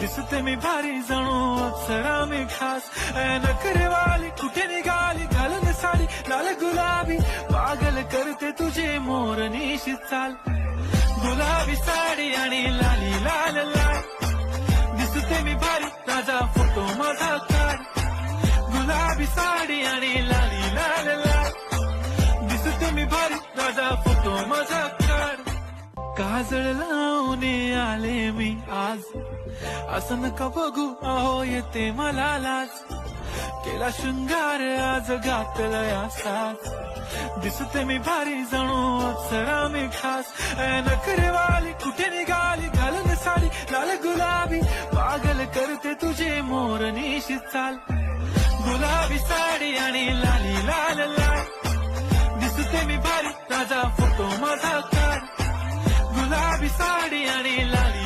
दिसते मी भारी जणू अप्सरा मी खास नखरेवाली कुठे निघाली घालून साडी लाल गुलाबी पागल करते तुझे मोरनीशी चाल गुलाबी साडी आणि लाली लाल लाल दिसते मी भारी ताजा फोटो माझा काढ गुलाबी साडी आणि लाली लाल लाल दिसते मी भारी ताजा फोटो माझा काढ काजळ लावून आले मी आज असं नका बघू अहो येते मला लाज केला शृंगार आज घातलाय असाच दिसते मी भारी जणू अप्सरा मी खास नखरेवाली कुठे निघाली घालून साडी लाल गुलाबी पागल करते तुझे मोरनीशी चाल गुलाबी साडी आणि लाली लाल लाल दिसते मी भारी ताजा फोटो माझा काढ गुलाबी साडी आणि लाली